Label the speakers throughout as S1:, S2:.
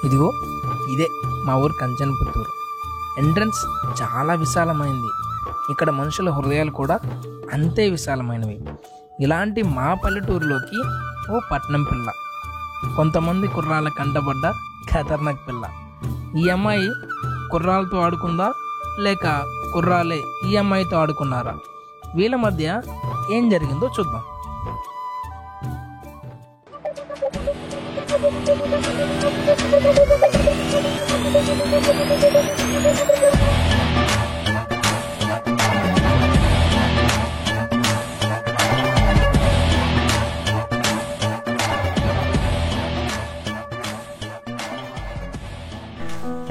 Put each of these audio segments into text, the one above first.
S1: ఇదిగో ఇదే మా ఊరు కంచన్పుత్తూరు. ఎంట్రన్స్ చాలా విశాలమైంది. ఇక్కడ మనుషుల హృదయాలు కూడా అంతే విశాలమైనవి. ఇలాంటి మా పల్లెటూరులోకి ఓ పట్నం పిల్ల, కొంతమంది కుర్రాళ్ళ కంటబడ్డ ఖతర్నాక్ పిల్ల. ఈ అమ్మాయి కుర్రాలతో ఆడుకుందా లేక కుర్రాలే ఈ అమ్మాయితో ఆడుకున్నారా? వీళ్ళ మధ్య ఏం జరిగిందో చూద్దాం.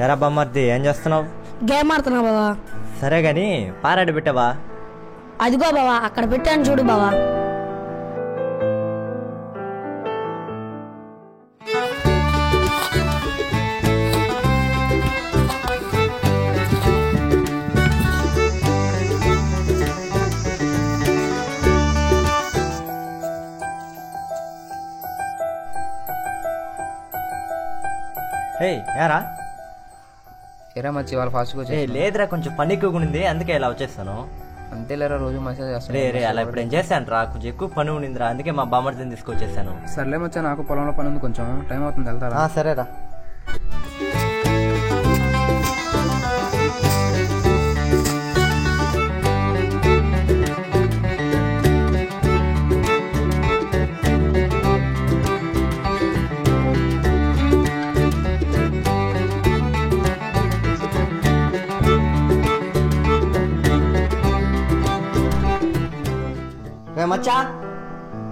S2: ఎరా బొమ్మర్ది, ఏం చేస్తున్నావు?
S3: గేమ్ ఆడుతున్నా బావా.
S2: సరే గాని పారాడు పెట్టావా?
S3: అదిగో బావా, అక్కడ పెట్టాను చూడు బావా.
S2: ఏరా
S4: ఎరా మచ్చి వాళ్ళు ఫాస్ట్గా వచ్చి
S2: లేదురా, కొంచెం పని ఎక్కువ ఉంది, అందుకే ఇలా వచ్చేస్తాను.
S4: అంతేలేరా, రోజు మెసేజ్ చేస్తాను.
S2: రే అలా ఇప్పుడు ఏం చేశాను రా, కొంచెం ఎక్కువ పని ఉండిందిరా, అందుకే మా బామ్మర్దిని తీసుకొచ్చేసాను.
S4: సర్లే మచ్చా, నాకు పొలంలో పని ఉంది, కొంచెం టైం అవుతుంది, వెళ్తారా?
S2: సరేరా.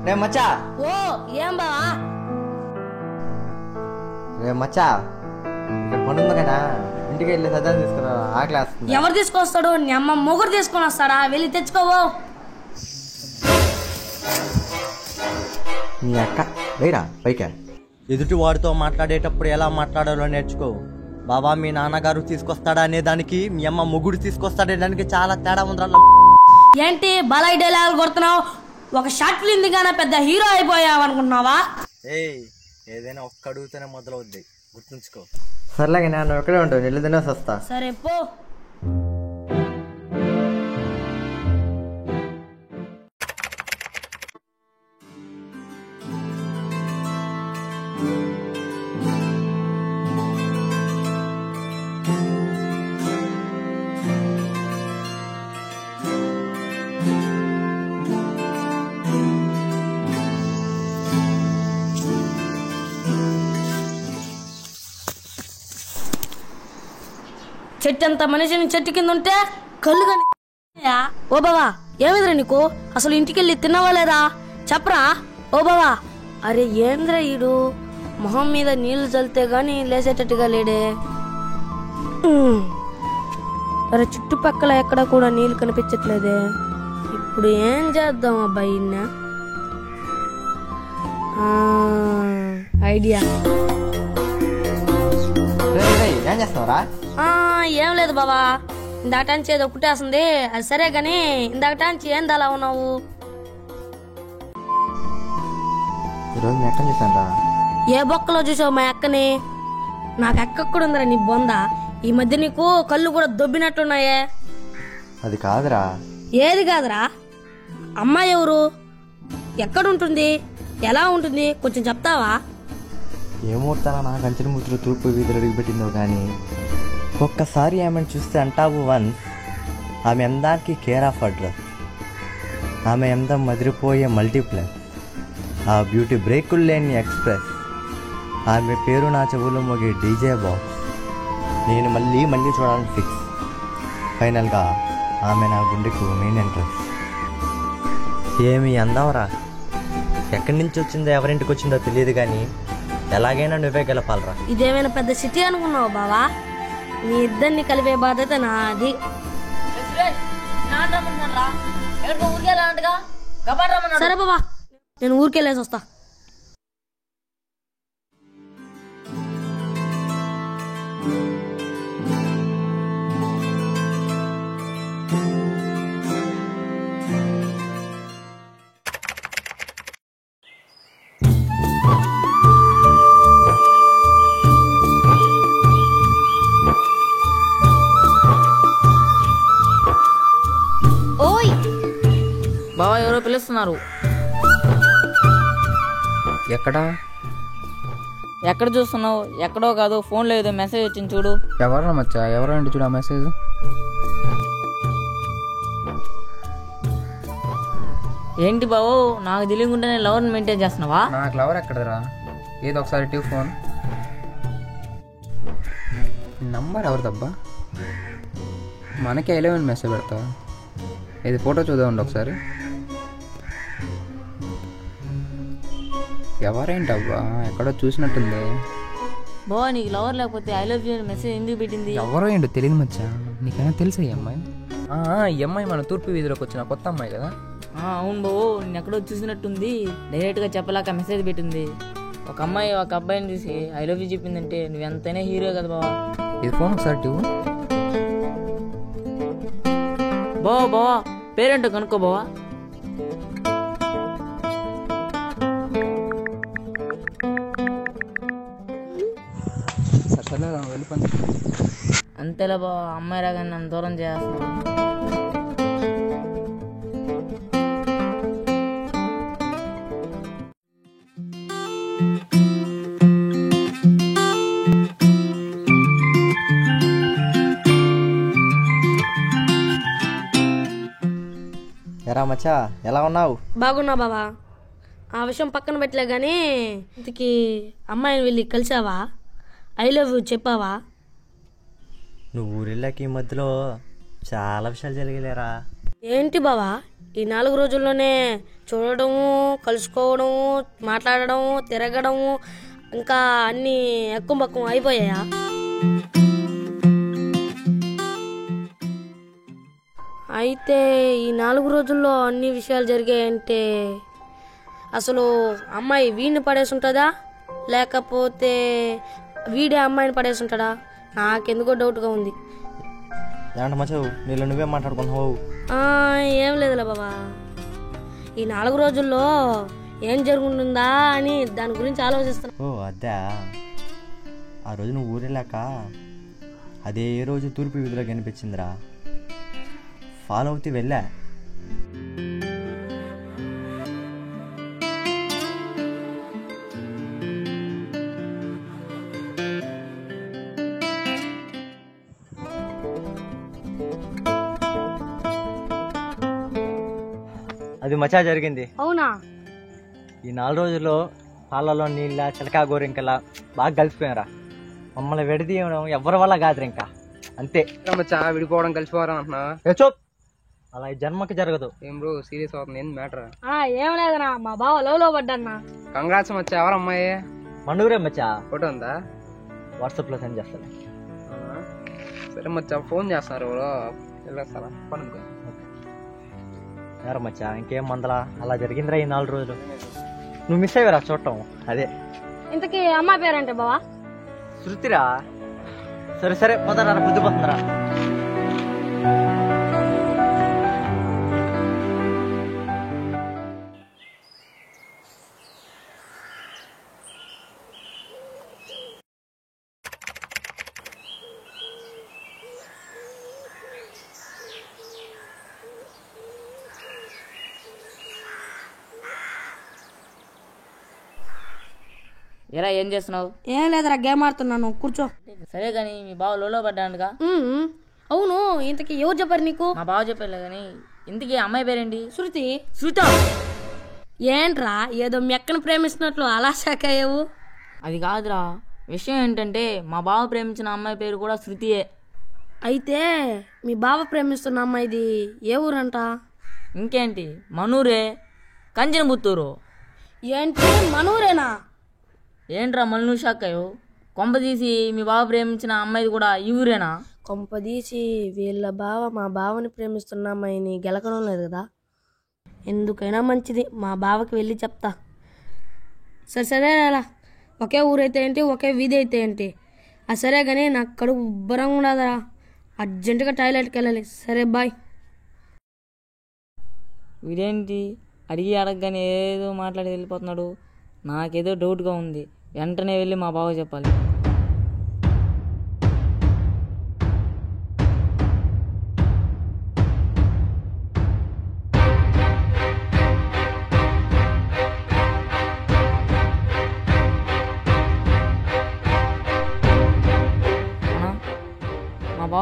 S2: రే మచ్చా,
S3: ఓ ఏం బావా?
S2: రే మచ్చా, ఇక్కడ పని ఉంది కదా, ఇంటికి వెళ్ళి సదాన్ని తీసుకురా, ఆకలి వేస్తుంది.
S3: ఎవరు తీసుకొస్తాడు? నీ అమ్మ మొగుడు తీసుకొని వస్తాడా? వెళ్ళి తెచ్చుకోవో.
S2: నీ అక్క లేరా పైకా? ఎదుటి వాడితో మాట్లాడేటప్పుడు ఎలా మాట్లాడాలో నేర్చుకో బాబా. మీ నాన్నగారు తీసుకొస్తాడా అనే దానికి మీ అమ్మ మొగుడు తీసుకొస్తాడే దానికి చాలా తేడా ఉందిరా.
S3: ఏంటి బాలయ్య డైలాగులు కొడుతున్నావు? ఒక షార్ట్ ఫిల్మ్ దిగానా పెద్ద హీరో అయిపోయావు అనుకుంటున్నావా?
S2: ఏదైనా ఒక్క అడుగుతూనే మొదలవుద్ది, గుర్తుంచుకో. సర్లేగా, నేను ఎక్కడే ఉంటావు, నీళ్ళు తినేసి వస్తా.
S3: సరే పో. చెట్టు అంత మనిషిని చెట్టు కింద ఉంటే కళ్ళు కానీ. ఓ బావా, ఏమిద్రా నీకు? అసలు ఇంటికెళ్ళి తిన్నావా లేదా? చెప్పరా ఓ బావా. అరే ఏంద్రా ఈడు మొహం మీద నీళ్లు చల్లితే గాని లేసేటట్టుగా లేడే. అరే చుట్టుపక్కల ఎక్కడ కూడా నీళ్లు కనిపించట్లేదే. ఇప్పుడు ఏం చేద్దాం అబ్బాయి? ఐడియా.
S2: ఏం చేస్తావరా?
S3: ఏం లేదు బాబా, ఇందాకటాంచి ఏదో కుట్టేస్తుంది. అది సరే గాని ఇందాకటాంచి ఏంది అలా ఉన్నావు?
S2: ఈరోజు మీ అక్కని చూసాను రా.
S3: ఏ బొక్కలో చూసావు మా అక్కని? నాకు అక్క కూడా ఉందిరా నీ బొంద. ఈ మధ్య నీకు కళ్ళు కూడా దొబ్బినట్టున్నాయే.
S2: అది కాదురా.
S3: ఏది కాదురా? అమ్మాయి ఎవరు? ఎక్కడుంటుంది? ఎలా ఉంటుంది? కొంచెం చెప్తావా?
S2: ఏమవుతానా నా కంచెల మూతులు తూర్పు వీధులు అడిగిపెట్టిందో కానీ ఒక్కసారి ఆమెను చూస్తే అంటావు వన్, ఆమె అందానికి కేర్ ఆఫ్ అడ్రస్, ఆమె అందం మదిరిపోయే మల్టీప్లెక్స్, ఆ బ్యూటీ బ్రేకులు లేని ఎక్స్ప్రెస్, ఆమె పేరు నా చెవులు మోగే డీజే బాక్స్. నేను మళ్ళీ మళ్ళీ చూడాలని ఫిక్స్. ఫైనల్గా ఆమె నా గుండెకు మెయిన్ ఎంట్రన్స్. ఏమి అందవరా? ఎక్కడి నుంచి వచ్చిందో ఎవరింటికి వచ్చిందో తెలియదు కానీ ఎలాగైనా నువ్వే గెలపాలరా.
S3: ఇదేమైనా పెద్ద సిటీ అనుకున్నావు బావా? మీ ఇద్దరిని కలిపే బాధ్యత నాది. సరే బాబా, నేను ఊరికెళ్ళేసి వస్తా.
S5: పిలుస్తున్నారు.
S4: ఎక్కడా?
S5: ఎక్కడ చూస్తున్నావు? ఎక్కడో కాదు, ఫోన్లో ఏదో మెసేజ్ వచ్చింది చూడు.
S4: ఎవరా మచ్చా? ఎవరండి చూడు ఆ మెసేజ్.
S5: ఏంటి బావు, నాకు తెలియకుండానే లవర్ని మెయింటైన్ చేస్తున్నావా?
S4: నాకు లవర్ ఎక్కడరా? ఏదో ఒకసారి టీ ఫోన్ నంబర్ ఎవరిదబ్బా? మనకి 11 మెసేజ్ పెడతా. ఇది ఫోటో చూద్దామండి ఒకసారి. ఎవరేంటబ్బా? ఎక్కడో చూసినట్టుంది.
S5: బావా, నీకు లవర్ లేకపోతే ఐ లవ్ యూ మెసేజ్ ఎందుకు పెట్టింది?
S4: ఎవరో ఏంటో తెలియదు మచ్చా. నీకైనా తెలుసా ఈ అమ్మాయి? ఈ అమ్మాయి మన తూర్పు వీధిలోకి వచ్చిన కొత్త అమ్మాయి కదా.
S5: అవును బావు, నేను ఎక్కడో చూసినట్టుంది. డైరెక్ట్గా చెప్పలేక మెసేజ్ పెట్టింది. ఒక అమ్మాయి ఒక అబ్బాయిని చూసి ఐ లవ్ యూ చెప్పిందంటే నువ్వు ఎంతైనా హీరో కదా బావా.
S4: ఇది ఫోన్ ఒకసారి టీవు.
S5: బావా పేరేంటో కనుక్కో బావా.
S4: సరే వెళ్ళిపోయింది.
S5: అంతేలా బావా, అమ్మాయి రాగానే నన్ను దూరం చేస్తున్నాను.
S2: ఎరా మచ్చా, ఎలా ఉన్నావు?
S3: బాగున్నా బావా. ఆ విషయం పక్కన పెట్టలే కానీ ఇంతకీ అమ్మాయిని వెళ్ళి కలిసావా? ఐ లవ్ యూ చెప్పావా?
S2: నువ్వు ఊరిళ్ళకి ఈ మధ్యలో చాలా విషయాలు జరిగలేరా.
S3: ఏంటి బావా, ఈ 4 రోజుల్లోనే చూడడము, కలుసుకోవడము, మాట్లాడడము, తిరగడము, ఇంకా అన్నీ ఎక్కువ పక్కం అయిపోయాయా? అయితే ఈ 4 రోజుల్లో అన్ని విషయాలు జరిగాయంటే అసలు అమ్మాయి వీడిని పడేసి ఉంటుందా, లేకపోతే వీడే అమ్మాయిని పడేసి ఉంటాడా? నాకెందుకో డౌట్గా ఉంది.
S2: ఏమంట మచ్చవు, నీళ్ళు నువ్వే మాట్లాడుకుంటున్నావు?
S3: ఏం లేదులే బాబా, ఈ 4 రోజుల్లో ఏం జరుగుతుందా అని దాని గురించి ఆలోచిస్తున్నా.
S2: ఓ అద్దా, ఆ రోజు నువ్వు ఊరెళ్ళాక అదే రోజు తూర్పు వీధిలో కనిపించిందిరా. ఫాలో అవుతూ వెళ్ళా. అది మచా జరిగింది.
S3: అవునా?
S2: ఈ 4 రోజుల్లో పాలలో నీళ్ళ చిలకా గోరింకలా బాగా కలిసిపోయారా. మమ్మల్ని విడదీయడం ఎవరి వల్ల కాదు, ఇంకా అంతే.
S4: మచ్చా విడిపోవడం కలిసిపోవడం అంటున్నా?
S2: చూప్, అలా ఈ జన్మకి జరగదు.
S4: ఏం బ్రో సీరియస్ అవుతుంది? ఏంది మ్యాటర్?
S3: ఏం లేదన్నా, మా బావ లవ్ లో పడ్డన్నా.
S4: కంగ్రాట్స్ మచ్చా. ఎవరు అమ్మాయి?
S2: మండుగురే మచ్చా.
S4: ఫోటో ఉందా?
S2: వాట్సాప్ లో సెండ్ చేస్తాను.
S4: సరే మచ్చా, ఫోన్ చేస్తున్నారు ఎవరో, వెళ్ళేస్తారా? పనుకో.
S2: ఎవరు మచ్చా, ఇంకేం మందలా అలా జరిగిందిరా ఈ 4 రోజులు. నువ్వు మిస్ అయ్యారా చూడటం. అదే
S3: ఇంతకీ అమ్మాయి పేరంటే బావా?
S2: శృతిరా. సరే సరే పోతారా, బుద్ధి పోతుందిరా.
S5: ఎరా ఏం చేస్తున్నావు?
S3: ఏం లేదురా, గేమ్ ఆడుతున్నాను, కూర్చో.
S5: సరే కానీ మీ బావ లోలో పడ్డానుగా.
S3: అవును, ఇంతకీ ఎవరు చెప్పారు నీకు?
S5: మా బావ చెప్పలే కానీ ఇంతకీ అమ్మాయి పేరేంటి?
S3: శృతి.
S5: శృత?
S3: ఏంట్రా ఏదో మెక్కను ప్రేమిస్తున్నట్లు అలా షాక్ అయ్యావు?
S5: అది కాదురా, విషయం ఏంటంటే మా బావ ప్రేమించిన అమ్మాయి పేరు కూడా శృతియే.
S3: అయితే మీ బావ ప్రేమిస్తున్న అమ్మాయిది ఏ ఊరంట?
S5: ఇంకేంటి, మనూరే, కంచనపుత్తూరు.
S3: ఏంటి మనూరేనా?
S5: ఏంట్రా మళ్ళీ నువ్వు షాక్ అయ్యో? కొంపదీసి మీ బావ ప్రేమించిన అమ్మాయిది కూడా ఈ ఊరేనా?
S3: కొంపదీసి వీళ్ళ బావ మా బావని ప్రేమిస్తున్న అమ్మాయిని గెలకడం లేదు కదా? ఎందుకైనా మంచిది, మా బావకి వెళ్ళి చెప్తా. సరే సరే అలా ఒకే ఊరైతే ఏంటి, ఒకే వీధి అయితే ఏంటి. సరే కానీ నాకు కడుపు ఉబ్బరంగా ఉండదురా, అర్జెంటుగా టాయిలెట్కి వెళ్ళాలి. సరే బాయ్.
S5: వీడేంటి అడిగి అడగగానే ఏదో మాట్లాడి వెళ్ళిపోతున్నాడు. నాకేదో డౌట్గా ఉంది, వెంటనే వెళ్ళి మా బావ చెప్పాలి.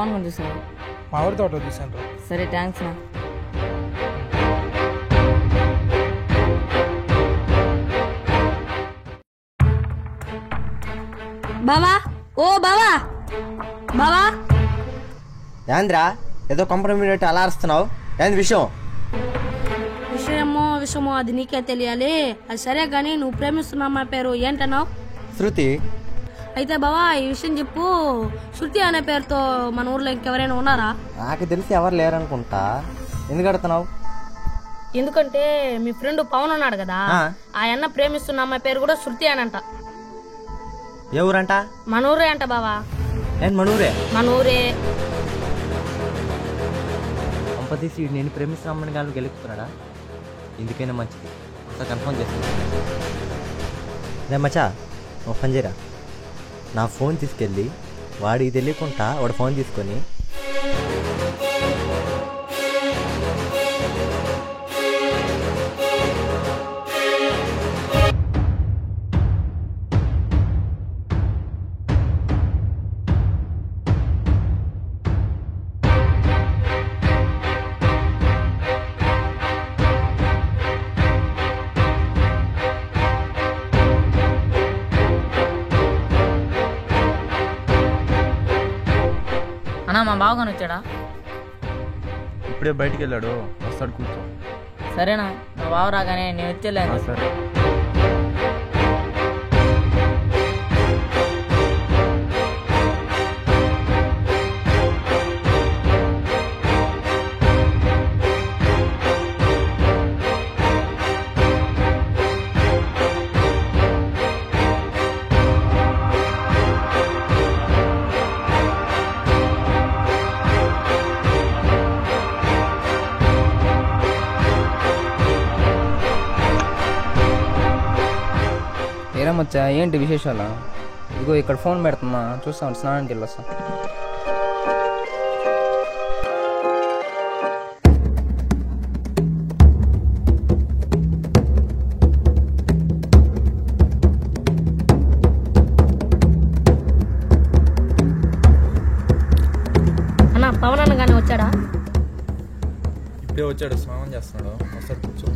S5: పవన్ కొని చూసాను.
S1: మా ఊరి తోట చూసాను రా.
S5: సరే థ్యాంక్స్ నా.
S3: బావా, ఓ బావా, బావా.
S2: ఏంద్రా ఏదో కంప్రమైట్ అలా అరుస్తున్నావు? ఏంది విషయం?
S3: విషయమో అది నీకే తెలియాలి. అది సరే గానీ నువ్వు ప్రేమిస్తున్న అమ్మాయి పేరు ఏంటన్నావు?
S2: శృతి.
S3: అయితే బావా ఈ విషయం చెప్పు. శృతి అనే పేరుతో మన ఊర్లో ఇంకెవరైనా ఉన్నారా?
S2: నాకు తెలిసి ఎవరు లేరనుకుంటా. ఎందుకు అడుగుతున్నావు?
S3: ఎందుకంటే మీ ఫ్రెండ్ పవన్ ఉన్నాడు కదా, ఆ అన్న ప్రేమిస్తున్న అమ్మాయి పేరు కూడా శృతి అనంట.
S2: ఏ ఊరంట?
S3: మన ఊరే అంట బావా.
S2: నేను మన ఊరే.
S3: మన ఊరే.
S2: తీసి నేను ప్రేమిస్తున్న అమ్మని గారు గెలుపుతున్నాడా? ఎందుకైనా మంచిది, ఒకసారి కన్ఫర్మ్ చేస్తాను. రే మచ్చా, ఒక పని చేయరా, నా ఫోన్ తీసుకెళ్ళి వాడికి తెలియకుండా వాడు ఫోన్ తీసుకొని
S5: అన్నా మా బావగాని వచ్చాడా?
S6: ఇప్పుడే బయటికి వెళ్ళాడు, వస్తాడు, కూర్చో.
S5: సరేనా, మా బావ రాగానే నేను వచ్చేలేదు.
S6: సరే.
S4: ఏరా మచ్చా, ఏంటి విశేషాలు? ఇదిగో ఇక్కడ ఫోన్ పెడుతున్నా, చూస్తాను, స్నానానికి వెళ్ళొస్తా.
S3: అన్న పవన్ అన్న కానీ వచ్చాడా?
S6: ఇప్పుడే వచ్చాడు, స్నానం చేస్తున్నాడు, వస్తాడు, కూర్చో.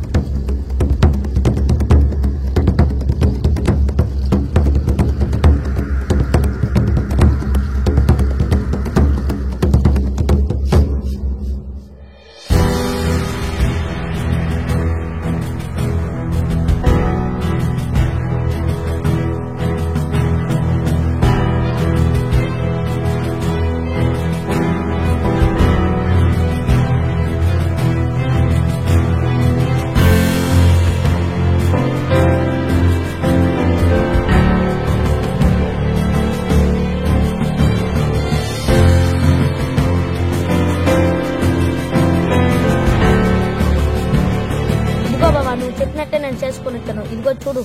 S3: నువ్వు చెప్పినట్టే నేను చేసుకుని ఇస్తాను. ఇదిగో చూడు.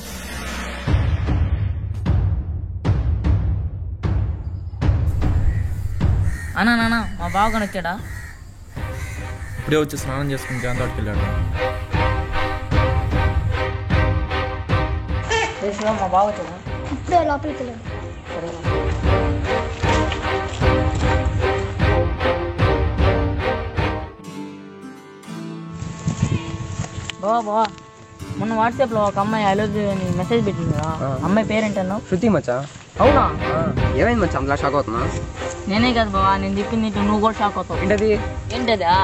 S5: అన్నా నాన్న మా బావగాని వచ్చాడా?
S6: ఇప్పుడే వచ్చి స్నానం చేసుకుని జాన్ తోటకి వెళ్ళాడు.
S5: మా బావ వచ్చాడా?
S3: ఇప్పుడే లోపలికి వెళ్ళాడు.
S5: బావా మొన్న వాట్సాప్ లో ఒక అమ్మాయి ఐ లవ్ యూ అని మెసేజ్ పెట్టింది కదా, అమ్మాయి పేరేంటన్నావు?
S4: శృతి మచ్చా.
S5: అవునా?
S4: ఏమైంది మచ్చా అలా షాక్ అవుతున్నా?
S5: నేనే కదా బావా, నేను చెప్పింది నువ్వు కూడా షాక్ అవుతావు.
S4: ఏంటది?
S5: ఏంటదా?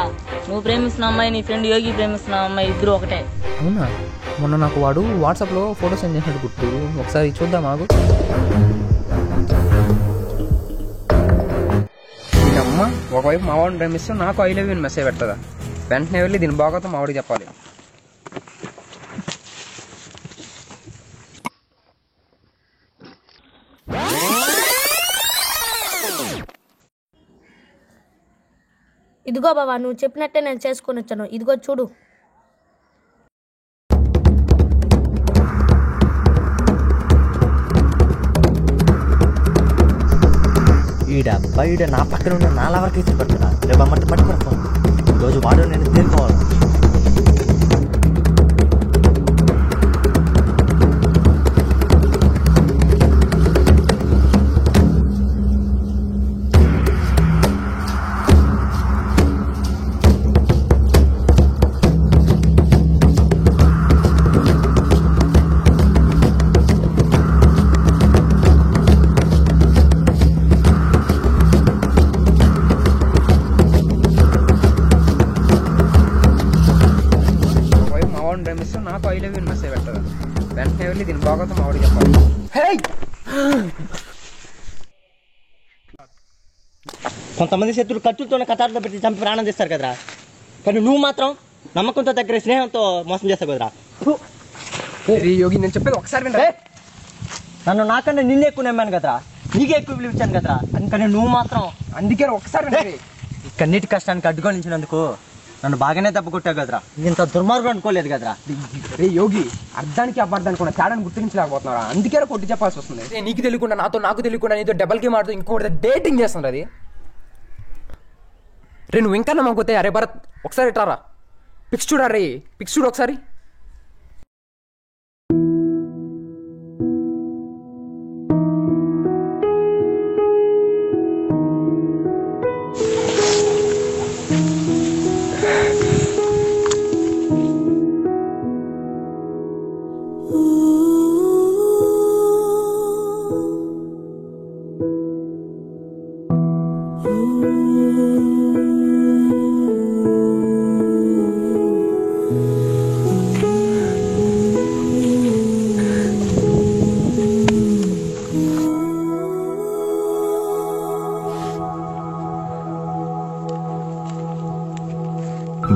S5: నువ్వు ప్రేమిస్తున్న అమ్మాయి, నీ ఫ్రెండ్ యోగి ప్రేమిస్తున్న అమ్మాయి ఇద్దరు ఒకటే.
S4: అవునా? మొన్న నాకు వాడు వాట్సాప్లో ఫోటో సెండ్ చేసినట్టు గుర్తు, ఒకసారి చూద్దాం ఆగు. అమ్మ ఒకవైపు మా వాడిని ప్రేమిస్తూ నాకు ఐ లవ్ యూ మెసేజ్ పెడతా. వెంటనే వెళ్ళి దీని బాగోతో మా వాడికి చెప్పాలి.
S3: ఇదిగో బావా, నువ్వు చెప్పినట్టే నేను చేసుకుని వచ్చాను. ఇదిగో చూడు.
S2: ఈడ నా పక్కన ఉన్న నాలా వరకు ఇచ్చి పెడుతున్నా. రేపు అమ్మటి పట్టుకున్నాను. ఈరోజు వాడు నేను తేలిపోవాలి.
S4: కనీసం నాకు ఐ లవ్ యూ మెసేజ్ పెట్టదా? వెంటనే వెళ్ళి దీని బాగోతో మామిడి చెప్పాలి.
S2: కొంతమంది శత్రులు కత్తులతోనే కతారుతో పెట్టి చంపి ప్రాణం చేస్తారు కదరా, కానీ నువ్వు మాత్రం నమ్మకంతో దగ్గర స్నేహంతో మోసం చేస్తావు కదరా.
S4: యోగి నేను చెప్పేది ఒకసారి వినరా?
S2: నన్ను నాకన్నా నిన్నే ఎక్కువ నమ్మాను కదరా, నీకే ఎక్కువ విలువ ఇచ్చాను కదరా, కానీ నువ్వు మాత్రం
S4: అందుకే ఒకసారి వినరా?
S2: కన్నీటి కష్టానికి అడ్డుకొని నిలిచినందుకు నన్ను బాగానే దెబ్బ కొట్టావు కదరా. ఇంత దుర్మార్గం అనుకోలేదు కదరా.
S4: రే యోగి, అర్థానికి అబద్ధానికి కూడా తేడాన్ని గుర్తించలేకపోతున్నారా? అందుకే కొట్టి చెప్పాల్సి వస్తుంది. నీకు తెలియకుండా నాకు తెలియకుండా నీతో డబల్ గేమ్ ఆడుతూ ఇంకోటి డేటింగ్ చేస్తున్నారు. అది రే నువ్వు ఇంకా నమ్మకపోతే అరే భరత్ ఒకసారి ఇట్రారా, పిక్స్ చూడ రే, పిక్స్ చూడు ఒకసారి.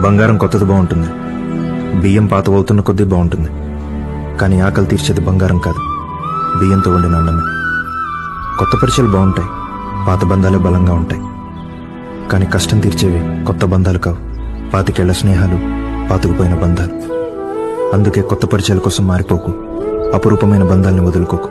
S7: బంగారం కొత్తది బాగుంటుంది, బియ్యం పాతవవుతున్న కొద్దీ బాగుంటుంది, కానీ ఆకలి తీర్చేది బంగారం కాదు, బియ్యంతో వండిన అన్నమే. కొత్త పరిచయాలు బాగుంటాయి, పాత బంధాలే బలంగా ఉంటాయి, కానీ కష్టం తీర్చేవి కొత్త బంధాలు కావు, పాతికేళ్ల స్నేహాలు, పాతుకుపోయిన బంధాలు. అందుకే కొత్త పరిచయాల కోసం మారిపోకు, అపురూపమైన బంధాలని వదులుకోకు.